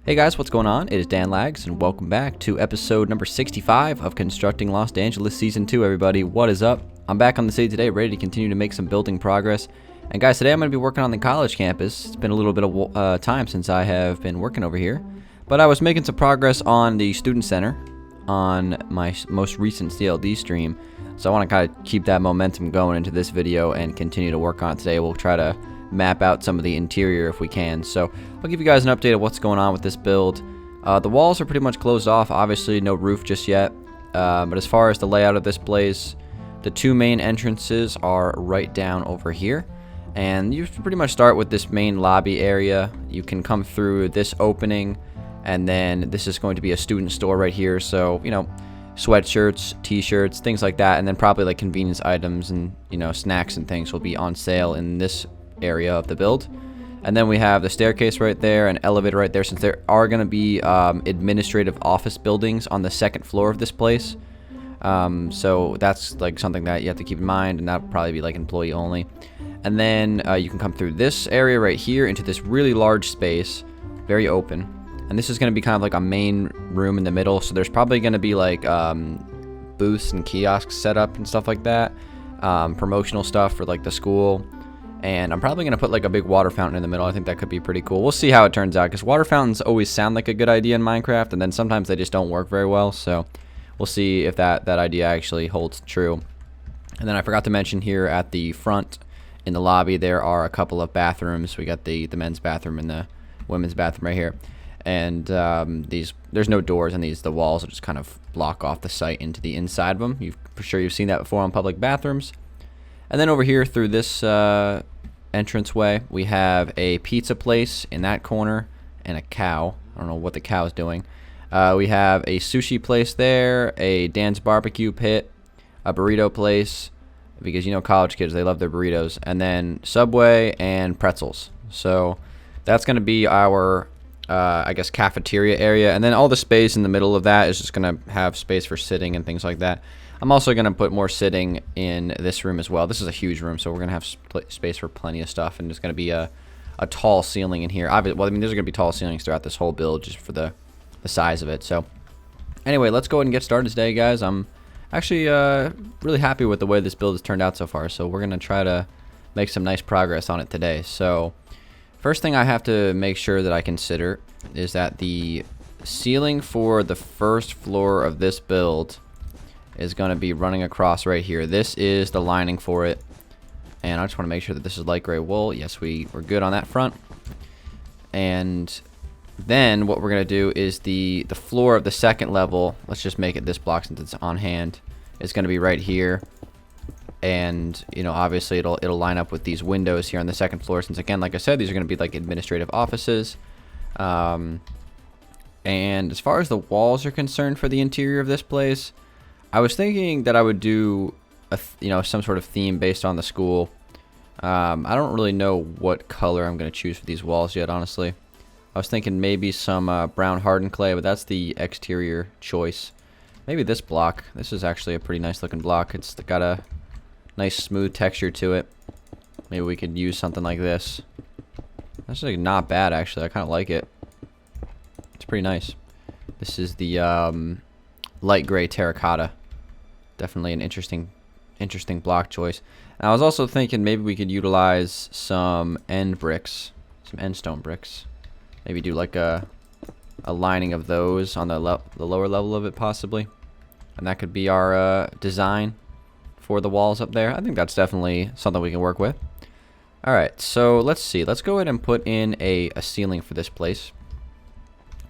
Hey guys, what's going on? It is Dan Lags, and welcome back to episode number 65 of Constructing Los Dangeles Season 2, everybody. What is up? I'm back on the city today, ready to continue to make some building progress. And guys, today I'm going to be working on the college campus. It's been a little bit of time since I have been working over here. But I was making some progress on the student center on my most recent CLD stream. So I want to kind of keep that momentum going into this video and continue to work on it today. We'll try to map out some of the interior if we can. So I'll give you guys an update of what's going on with this build. The walls are pretty much closed off. Obviously no roof just yet. But as far as the layout of this place, the two main entrances are right down over here. And you pretty much start with this main lobby area. You can come through this opening, and then this is going to be a student store right here. So, you know, sweatshirts, t-shirts, things like that, and then probably like convenience items and, you know, snacks and things will be on sale in this area of the build. And then we have the staircase right there, an elevator right there, since there are going to be administrative office buildings on the second floor of this place. So that's like something that you have to keep in mind, and that'll probably be like employee only. And then you can come through this area right here into this really large space, very open. And this is going to be kind of like a main room in the middle. So there's probably going to be like booths and kiosks set up and stuff like that. Promotional stuff for like the school. And I'm probably going to put like a big water fountain in the middle. I think that could be pretty cool. We'll see how it turns out, because water fountains always sound like a good idea in Minecraft, and then sometimes they just don't work very well. So we'll see if that idea actually holds true. And then I forgot to mention here at the front in the lobby, there are a couple of bathrooms. We got the men's bathroom and the women's bathroom right here. And there's no doors, and the walls will just kind of block off the site into the inside of them. For sure you've seen that before on public bathrooms. And then over here through this entranceway, we have a pizza place in that corner and a cow. I don't know what the cow is doing. We have a sushi place there, a Dan's barbecue pit, a burrito place, because you know college kids, they love their burritos, and then Subway and pretzels. So that's going to be our I guess cafeteria area, and then all the space in the middle of that is just going to have space for sitting and things like that. I'm also going to put more sitting in this room as well. This is a huge room, so we're going to have space for plenty of stuff, and there's going to be a tall ceiling in here. Well, I mean, there's going to be tall ceilings throughout this whole build just for the size of it. So anyway, let's go ahead and get started today, guys. I'm actually really happy with the way this build has turned out so far, so we're going to try to make some nice progress on it today. So first thing I have to make sure that I consider is that the ceiling for the first floor of this build is going to be running across right here. This is the lining for it, and I just want to make sure that this is light gray wool. Yes, we're good on that front. And then what we're going to do is the floor of the second level, let's just make it this block since it's on hand, is going to be right here. And you know, obviously it'll line up with these windows here on the second floor, since again, like I said, these are going to be like administrative offices. And as far as the walls are concerned for the interior of this place, I was thinking that I would do some sort of theme based on the school. I don't really know what color I'm going to choose for these walls yet, honestly. I was thinking maybe some brown hardened clay, but that's the exterior choice. Maybe this block. This is actually a pretty nice looking block. It's got a nice smooth texture to it. Maybe we could use something like this. That's like not bad, actually. I kind of like it. It's pretty nice. This is the light gray terracotta. Definitely an interesting block choice. And I was also thinking maybe we could utilize some end bricks, some end stone bricks. Maybe do like a lining of those on the lower level of it, possibly. And that could be our design for the walls up there. I think that's definitely something we can work with. Alright, so let's see. Let's go ahead and put in a ceiling for this place.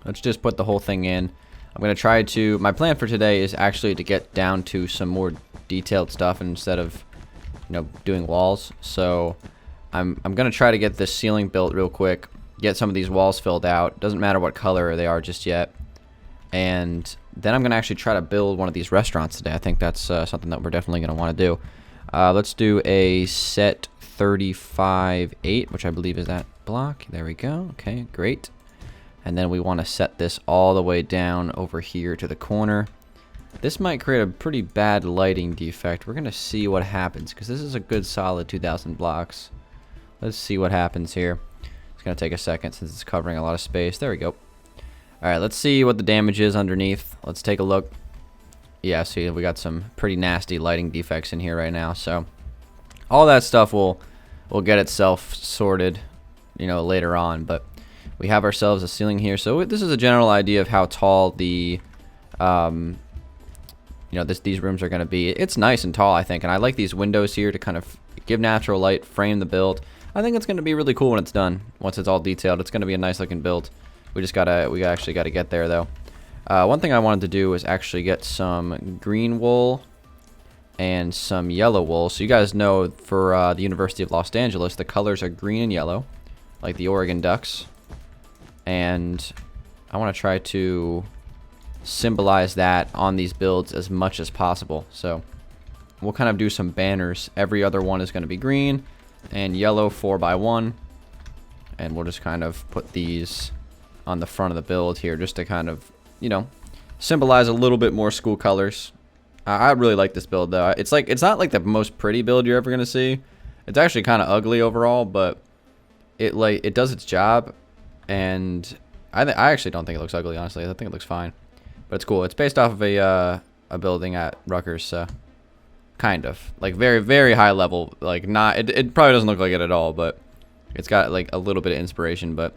Let's just put the whole thing in. I'm going to try to, my plan for today is actually to get down to some more detailed stuff instead of, you know, doing walls. So I'm going to try to get this ceiling built real quick, get some of these walls filled out. Doesn't matter what color they are just yet. And then I'm going to actually try to build one of these restaurants today. I think that's something that we're definitely going to want to do. Let's do a set 35-8, which I believe is that block. There we go. Okay, great. And then we want to set this all the way down over here to the corner. This might create a pretty bad lighting defect. We're going to see what happens, because this is a good solid 2,000 blocks. Let's see what happens here. It's going to take a second since it's covering a lot of space. There we go. All right, let's see what the damage is underneath. Let's take a look. Yeah, see, we got some pretty nasty lighting defects in here right now. So all that stuff will get itself sorted, you know, later on. But we have ourselves a ceiling here. So this is a general idea of how tall the, you know, these rooms are going to be. It's nice and tall, I think. And I like these windows here to kind of give natural light, frame the build. I think it's going to be really cool when it's done. Once it's all detailed, it's going to be a nice looking build. We actually gotta get there though. One thing I wanted to do was actually get some green wool and some yellow wool. So you guys know for the University of Los Angeles, the colors are green and yellow, like the Oregon Ducks. And I want to try to symbolize that on these builds as much as possible. So we'll kind of do some banners. Every other one is going to be green and yellow 4x1. And we'll just kind of put these on the front of the build here just to kind of, you know, symbolize a little bit more school colors. I really like this build though. It's not like the most pretty build you're ever gonna see. It's actually kind of ugly overall, but it does its job, and I actually don't think it looks ugly, honestly. I think it looks fine, but it's cool. It's based off of a building at Rutgers, so kind of like very, very high level. Like not it probably doesn't look like it at all, but it's got like a little bit of inspiration. But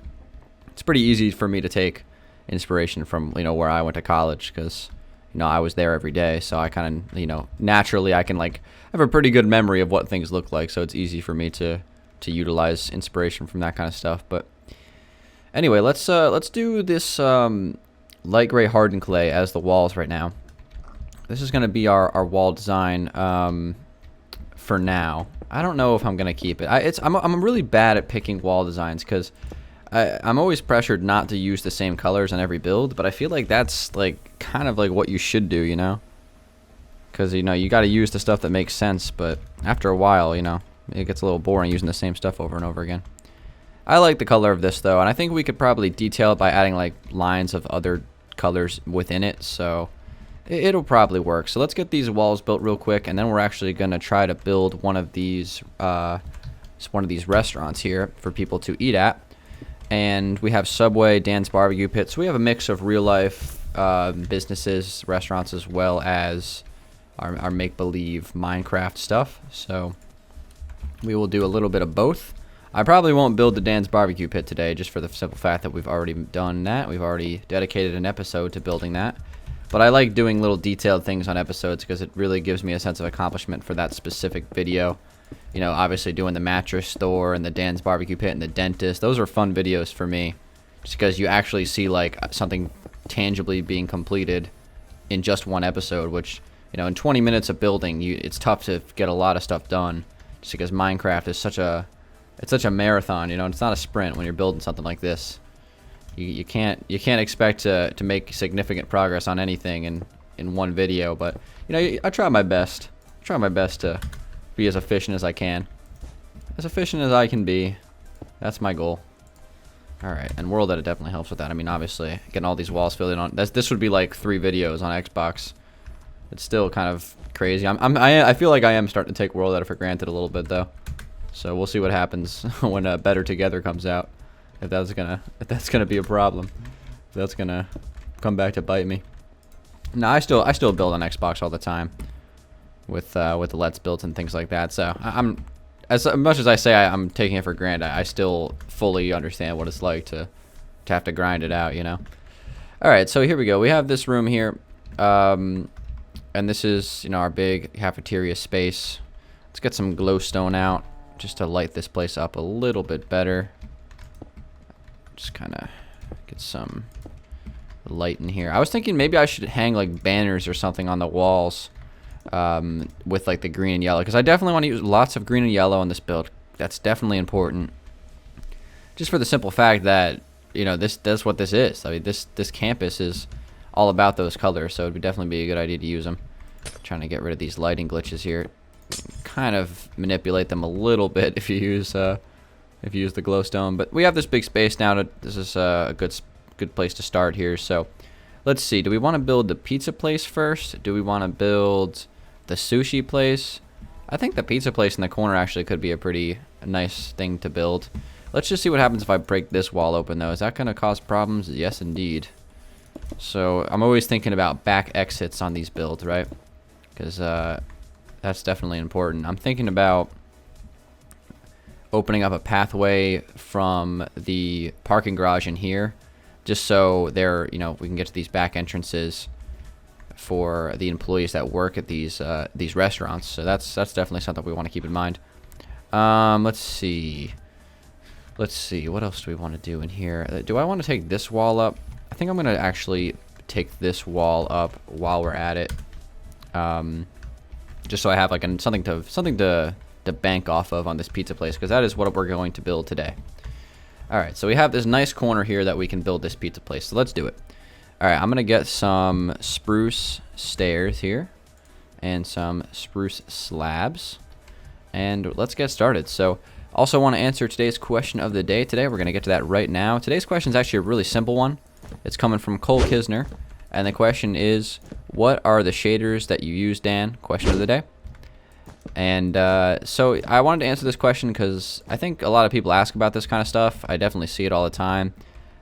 it's pretty easy for me to take inspiration from, you know, where I went to college, because, you know, I was there every day. So I kind of, you know, naturally I can like have a pretty good memory of what things look like. So it's easy for me to utilize inspiration from that kind of stuff. But anyway, let's do this light gray hardened clay as the walls right now. This is going to be our wall design for now. I don't know if I'm going to keep it. I'm really bad at picking wall designs because I'm always pressured not to use the same colors on every build, but I feel like that's like kind of like what you should do, you know? Because, you know, you got to use the stuff that makes sense, but after a while, you know, it gets a little boring using the same stuff over and over again. I like the color of this though, and I think we could probably detail it by adding like lines of other colors within it, so it'll probably work. So let's get these walls built real quick, and then we're actually going to try to build one of these restaurants here for people to eat at. And we have Subway, Dan's Barbecue Pit. So we have a mix of real life businesses, restaurants, as well as our make-believe Minecraft stuff. So we will do a little bit of both. I probably won't build the Dan's Barbecue Pit today, just for the simple fact that we've already done that. We've already dedicated an episode to building that. But I like doing little detailed things on episodes because it really gives me a sense of accomplishment for that specific video. You know, obviously doing the mattress store and the Dan's Barbecue Pit and the dentist. Those are fun videos for me, just because you actually see like something tangibly being completed in just one episode, which, you know, in 20 minutes of building, it's tough to get a lot of stuff done, just because Minecraft is such a marathon. You know, it's not a sprint when you're building something like this. You can't expect to make significant progress on anything in one video. But, you know, I try my best. I try my best to be as efficient as I can. As efficient as I can be. That's my goal. Alright, and World Edit definitely helps with that. I mean, obviously, getting all these walls filled in on... This would be like 3 videos on Xbox. It's still kind of crazy. I feel like I am starting to take World Edit for granted a little bit, though. So we'll see what happens when Better Together comes out. If that's gonna be a problem. If that's gonna come back to bite me. No, I still build on Xbox all the time. With the Let's Builds and things like that. So I'm, as much as I say I'm taking it for granted, I still fully understand what it's like to have to grind it out, you know. All right, so here we go. We have this room here, and this is, you know, our big cafeteria space. Let's get some glowstone out just to light this place up a little bit better. Just kind of get some light in here. I was thinking maybe I should hang like banners or something on the walls. With like the green and yellow, because I definitely want to use lots of green and yellow in this build. That's definitely important, just for the simple fact that, you know, that's what this is. I mean, this campus is all about those colors, so it would definitely be a good idea to use them. Trying to get rid of these lighting glitches here, kind of manipulate them a little bit if you use the glowstone. But we have this big space now. This is a good place to start here. So let's see. Do we want to build the pizza place first? Do we want to build the sushi place? I think the pizza place in the corner actually could be a pretty nice thing to build. Let's just see what happens if I break this wall open, though. Is that going to cause problems? Yes, indeed. So I'm always thinking about back exits on these builds, right? Because that's definitely important. I'm thinking about opening up a pathway from the parking garage in here, just so there, we can get to these back entrances for the employees that work at these restaurants. So that's definitely something we want to keep in mind. Let's see. What else do we want to do in here? Do I want to take this wall up? I think I'm gonna actually take this wall up while we're at it, just so I have like something to bank off of on this pizza place, because that is what we're going to build today. All right, so we have this nice corner here that we can build this pizza place. So let's do it. All right, I'm gonna get some spruce stairs here and some spruce slabs, and let's get started. So also want to answer today's question of the day today. We're gonna get to that right now. Today's question is actually a really simple one. It's coming from Cole Kisner, and the question is, what are the shaders that you use, Dan? Question of the day. And so I wanted to answer this question because I think a lot of people ask about this kind of stuff. I definitely see it all the time.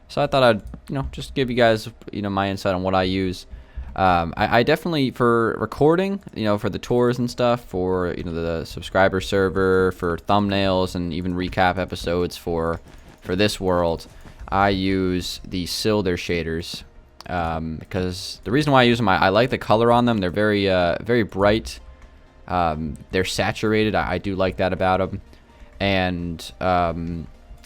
So I thought I'd, just give you guys, my insight on what I use. I definitely, for recording, for the tours and stuff, for, the subscriber server, for thumbnails, and even recap episodes for this world, I use the Silder shaders, because the reason why I use them, I like the color on them. They're very, very bright. They're saturated. I do like that about them, and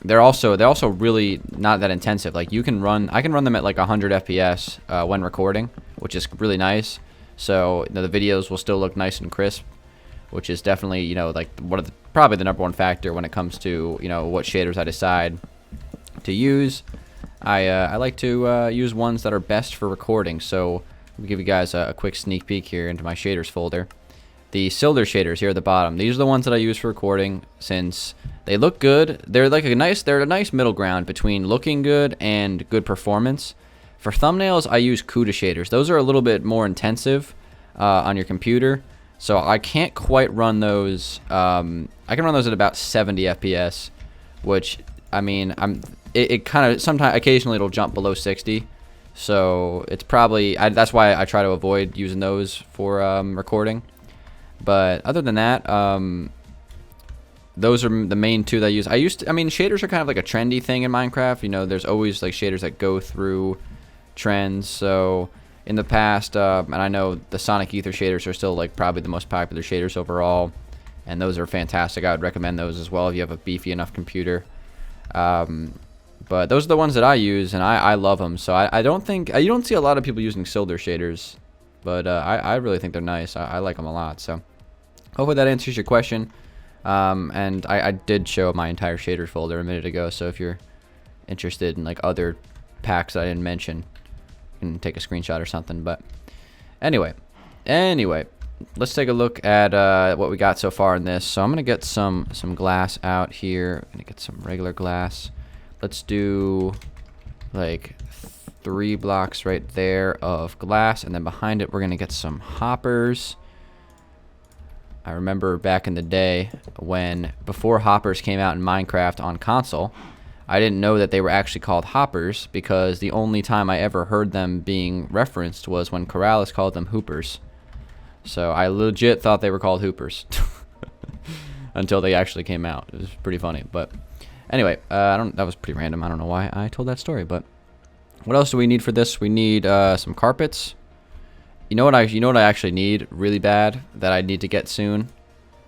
they're also really not that intensive. Like I can run them at like 100 FPS when recording, which is really nice. So the videos will still look nice and crisp, which is definitely like probably the number one factor when it comes to what shaders I decide to use. I like to use ones that are best for recording. So I'll give you guys a quick sneak peek here into my shaders folder. The Silder shaders here at the bottom. These are the ones that I use for recording, since they look good. They're a nice middle ground between looking good and good performance. For thumbnails, I use CUDA shaders. Those are a little bit more intensive on your computer, so I can't quite run those. I can run those at about 70 FPS, which I mean, it kind of occasionally it'll jump below 60. So it's probably that's why I try to avoid using those for recording. But other than that, those are the main two that I use. Shaders are kind of like a trendy thing in Minecraft. There's always like shaders that go through trends. So in the past, and I know the Sonic Ether shaders are still like probably the most popular shaders overall, and those are fantastic. I would recommend those as well if you have a beefy enough computer. But those are the ones that I use, and I love them. So I don't think you don't see a lot of people using Silder shaders, but I really think they're nice. I like them a lot. So hopefully that answers your question. And I did show my entire shaders folder a minute ago, so if you're interested in like other packs that I didn't mention, you can take a screenshot or something. But anyway, let's take a look at what we got so far in this. So I'm gonna get some glass out here. I'm gonna get some regular glass. Let's do like 3 blocks right there of glass, and then behind it we're gonna get some hoppers. I remember back in the day before hoppers came out in Minecraft on console, I didn't know that they were actually called hoppers, because the only time I ever heard them being referenced was when Corrales called them hoopers. So I legit thought they were called hoopers until they actually came out. It was pretty funny. But anyway, that was pretty random. I don't know why I told that story, but what else do we need for this? We need some carpets. You know what I actually need really bad that I need to get soon,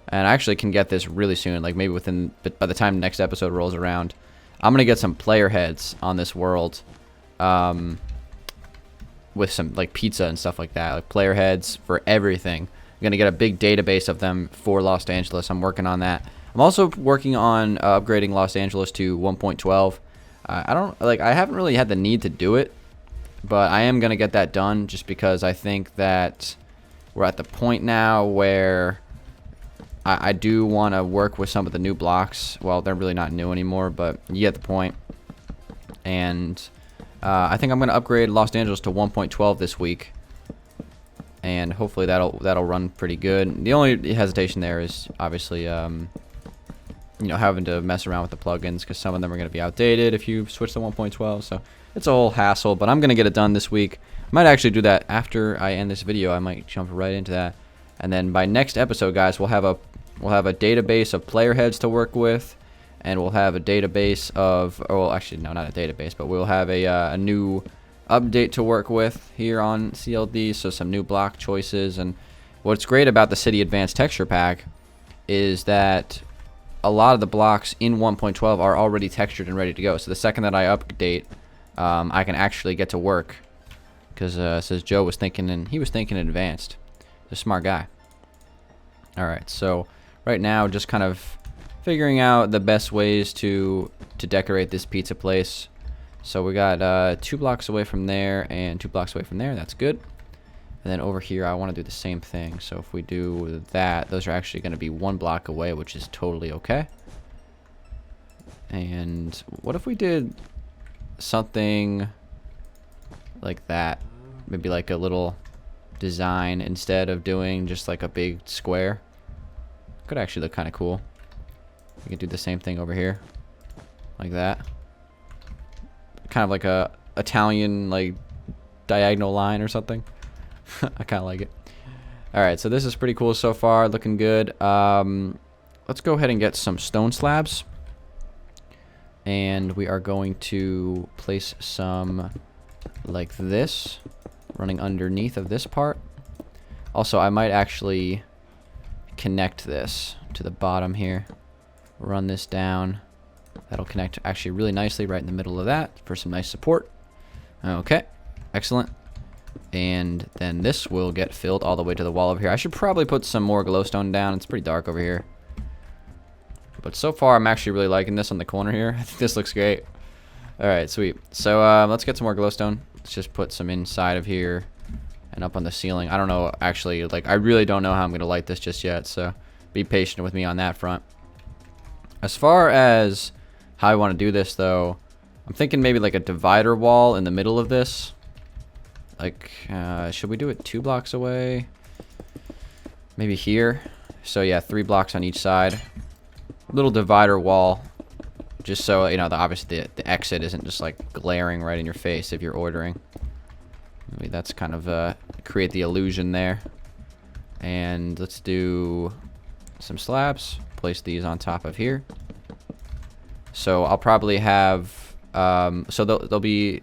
and I actually can get this really soon, like maybe by the time the next episode rolls around. I'm gonna get some player heads on this world, with some like pizza and stuff like that, like player heads for everything. I'm gonna get a big database of them for Los Angeles. I'm working on that. I'm also working on upgrading Los Angeles to 1.12. I haven't really had the need to do it, but I am going to get that done, just because I think that we're at the point now where I do want to work with some of the new blocks. Well, they're really not new anymore, but you get the point. And I think I'm going to upgrade Los Angeles to 1.12 this week, and hopefully that'll run pretty good. The only hesitation there is obviously having to mess around with the plugins because some of them are going to be outdated if you switch to 1.12. So it's a whole hassle, but I'm going to get it done this week. I might actually do that after I end this video. I might jump right into that. And then by next episode, guys, we'll have a database of player heads to work with, and we'll have a database of, oh, well, actually, no, not a database, but we'll have a new update to work with here on CLD, so some new block choices. And what's great about the City Advanced Texture Pack is that a lot of the blocks in 1.12 are already textured and ready to go. So the second that I update, I can actually get to work, because says Joe was thinking, and he was thinking in advanced. He's a smart guy. All right, so right now just kind of figuring out the best ways to decorate this pizza place. So we got 2 blocks away from there and 2 blocks away from there. That's good. And then over here, I want to do the same thing. So if we do that, those are actually going to be 1 block away, which is totally okay. And what if we did something like that? Maybe like a little design instead of doing just like a big square. Could actually look kind of cool. We could do the same thing over here, like that. Kind of like a Italian like diagonal line or something. I kind of like it. All right, so this is pretty cool so far, looking good. Let's go ahead and get some stone slabs, and we are going to place some like this running underneath of this part. Also, I might actually connect this to the bottom here, run this down. That'll connect actually really nicely right in the middle of that for some nice support. Okay, excellent. And then this will get filled all the way to the wall over here. I should probably put some more glowstone down. It's pretty dark over here. But so far, I'm actually really liking this on the corner here. I think this looks great. All right, sweet. So let's get some more glowstone. Let's just put some inside of here and up on the ceiling. I don't know, actually, like, I really don't know how I'm going to light this just yet. So be patient with me on that front. As far as how I want to do this, though, I'm thinking maybe like a divider wall in the middle of this. Like, should we do it 2 blocks away? Maybe here. So yeah, 3 blocks on each side. Little divider wall, just so obviously the exit isn't just like glaring right in your face if you're ordering. Maybe that's kind of create the illusion there. And let's do some slabs. Place these on top of here. So I'll probably have so they'll be.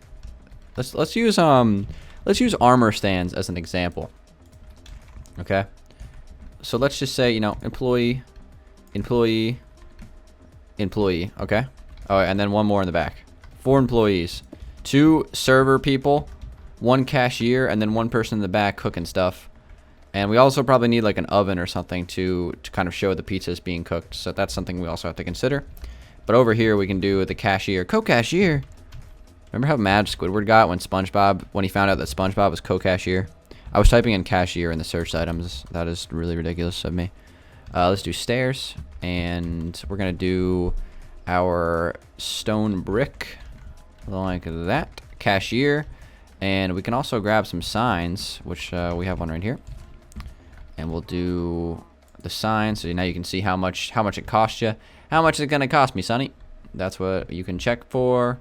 Let's use armor stands as an example. Okay. So let's just say, employee, okay? Oh, and then one more in the back. 4 employees. 2 server people, 1 cashier, and then 1 person in the back cooking stuff. And we also probably need like an oven or something to kind of show the pizza is being cooked. So that's something we also have to consider. But over here we can do the cashier. Co-cashier. Remember how mad Squidward got when he found out that SpongeBob was co-cashier? I was typing in cashier in the search items. That is really ridiculous of me. Let's do stairs, and we're gonna do our stone brick like that. Cashier, and we can also grab some signs, which we have one right here. And we'll do the sign, so now you can see how much it cost you. How much is it gonna cost me, Sonny? That's what you can check for.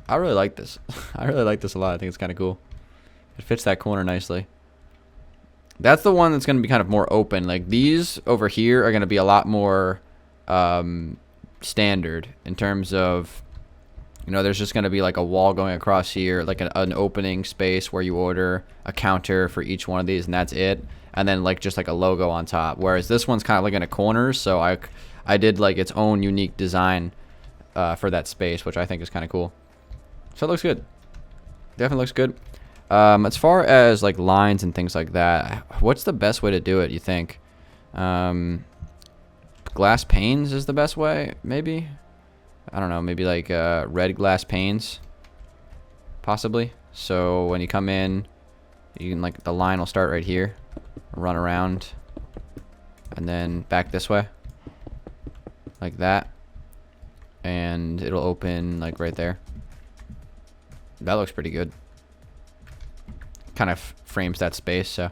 I really like this. I really like this a lot. I think it's kind of cool. It fits that corner nicely. That's the one that's going to be kind of more open. Like these over here are going to be a lot more standard in terms of, there's just going to be like a wall going across here, like an opening space where you order a counter for each one of these, and that's it. And then like just like a logo on top. Whereas this one's kind of like in a corner, so I did like its own unique design for that space, which I think is kind of cool. So it looks good. Definitely looks good. As far as like lines and things like that, what's the best way to do it, you think? Glass panes is the best way, maybe? I don't know, maybe like red glass panes, possibly. So when you come in, you can the line will start right here, run around, and then back this way, like that, and it'll open like right there. That looks pretty good. Kind of frames that space, so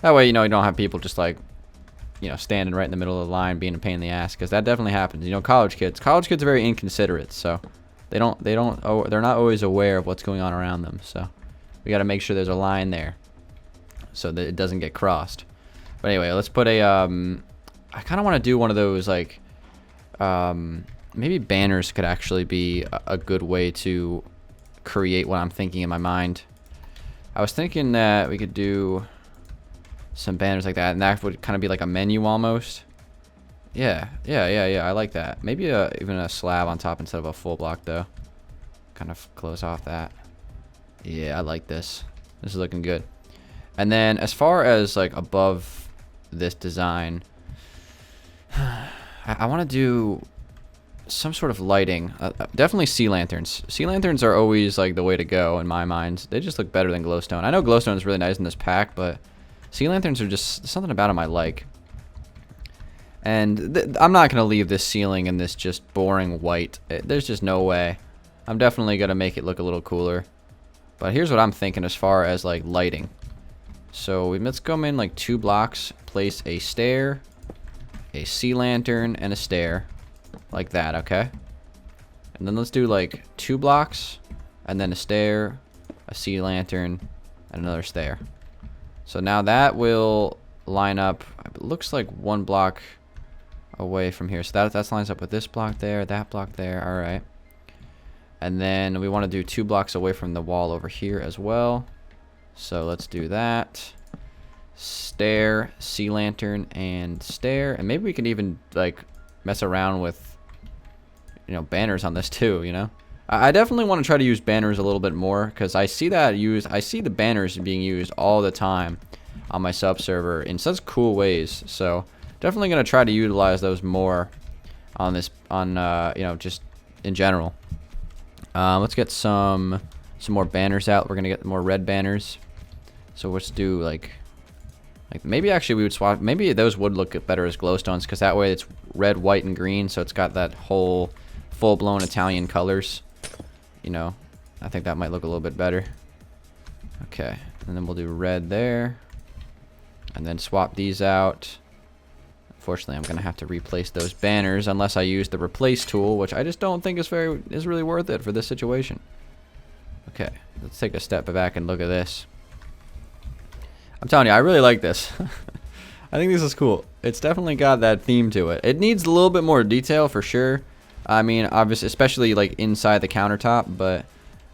that way you don't have people just like you know, standing right in the middle of the line being a pain in the ass, because that definitely happens. You know, college kids are very inconsiderate, so they're not always aware of what's going on around them. So we got to make sure there's a line there so that it doesn't get crossed. But anyway, let's put a I kind of want to do one of those, like, maybe banners could actually be a good way to create what I'm thinking in my mind. I was thinking that we could do some banners like that, and that would kind of be like a menu almost. Yeah, I like that. Maybe even a slab on top instead of a full block, though. Kind of close off that. Yeah, I like this. This is looking good. And then as far as like above this design, I want to do some sort of lighting. Definitely sea lanterns. Sea lanterns are always like the way to go in my mind. They just look better than glowstone. I know glowstone is really nice in this pack, but sea lanterns are just something about them I like. And I'm not going to leave this ceiling in this just boring white. There's just no way. I'm definitely going to make it look a little cooler. But here's what I'm thinking as far as like lighting. So let's come in like 2 blocks, place a stair, a sea lantern, and a stair. Like that, okay? And then let's do like 2 blocks, and then a stair, a sea lantern, and another stair. So now that will line up, it looks like 1 block away from here. So that lines up with this block there, that block there, alright. And then we want to do 2 blocks away from the wall over here as well. So let's do that. Stair, sea lantern, and stair. And maybe we can even like mess around with, you know, banners on this too, you know. I definitely want to try to use banners a little bit more, because I see the banners being used all the time on my sub server in such cool ways. So definitely going to try to utilize those more on this, you know, just in general. Let's get some more banners out. We're going to get more red banners. So let's do like maybe actually we would swap, maybe those would look better as glowstones, because that way it's red, white, and green, so it's got that whole full-blown Italian colors. You know, I think that might look a little bit better. Okay, and then we'll do red there, and then swap these out. Unfortunately, I'm gonna have to replace those banners unless I use the replace tool, which I just don't think is really worth it for this situation. Okay, let's take a step back and look at this. I'm telling you, I really like this. I think this is cool. It's definitely got that theme to it. It needs a little bit more detail for sure. I mean, obviously, especially like inside the countertop, but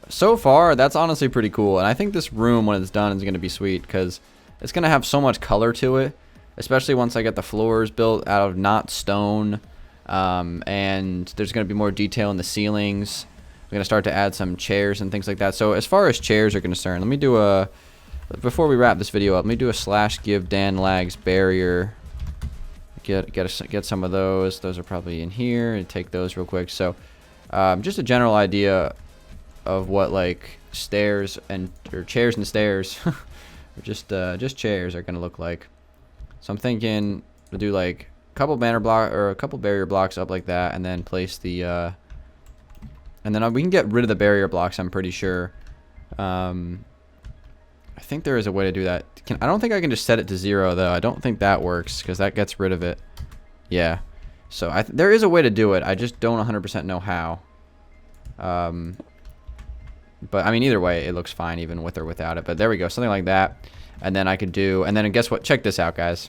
so far that's honestly pretty cool. And I think this room, when it's done, is going to be sweet, because it's going to have so much color to it, especially once I get the floors built out of not stone. And there's going to be more detail in the ceilings. I'm going to start to add some chairs and things like that. So as far as chairs are concerned, let me do a, before we wrap this video up, let me do a / give Dan Lags barrier. Get some of those. Those are probably in here, and take those real quick. So just a general idea of what like stairs or chairs and stairs or just chairs are gonna look like. So I'm thinking to do like a couple barrier blocks up like that, and then place the and then we can get rid of the barrier blocks, I'm pretty sure. I think there is a way to do that. I don't think I can just set it to 0 though. I don't think that works, because that gets rid of it. Yeah. So there is a way to do it. I just don't 100% know how. But I mean, either way, it looks fine even with or without it. But there we go, something like that. And then I could do, and then guess what? Check this out, guys.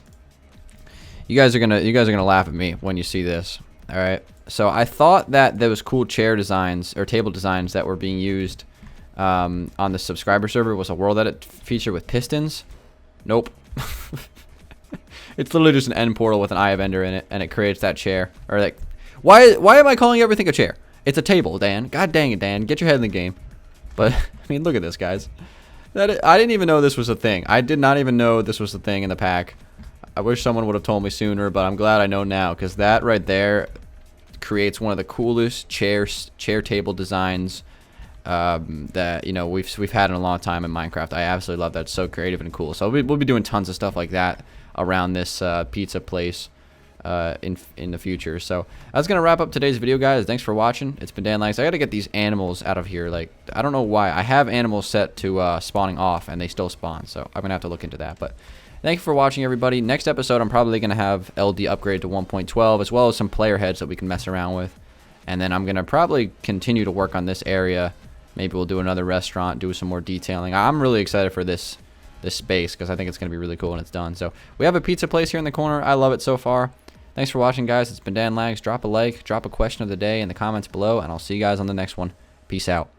You guys are gonna laugh at me when you see this. All right. So I thought that those cool chair designs or table designs that were being used on the subscriber server was a world edit feature with pistons. Nope. It's literally just an end portal with an eye of ender in it, and it creates that chair. Or like, why am I calling everything a chair? It's a table, Dan. God dang it, Dan. Get your head in the game. But I mean, look at this, guys. I didn't even know this was a thing. I did not even know this was a thing in the pack. I wish someone would have told me sooner, but I'm glad I know now, because that right there creates one of the coolest chair table designs that, you know, we've had in a long time in Minecraft. I absolutely love that. It's so creative and cool. So we'll be doing tons of stuff like that around this pizza place in the future. So that's gonna wrap up today's video, guys. Thanks for watching. It's been Dan Lags. I gotta get these animals out of here. Like, I don't know why I have animals set to spawning off and they still spawn, so I'm gonna have to look into that. But Thank you for watching, everybody. Next episode, I'm probably going to have LD upgrade to 1.12, as well as some player heads that we can mess around with. And then I'm going to probably continue to work on this area. Maybe we'll do another restaurant, do some more detailing. I'm really excited for this space because I think it's going to be really cool when it's done. So we have a pizza place here in the corner. I love it so far. Thanks for watching, guys. It's been Dan Lags. Drop a like, drop a question of the day in the comments below, and I'll see you guys on the next one. Peace out.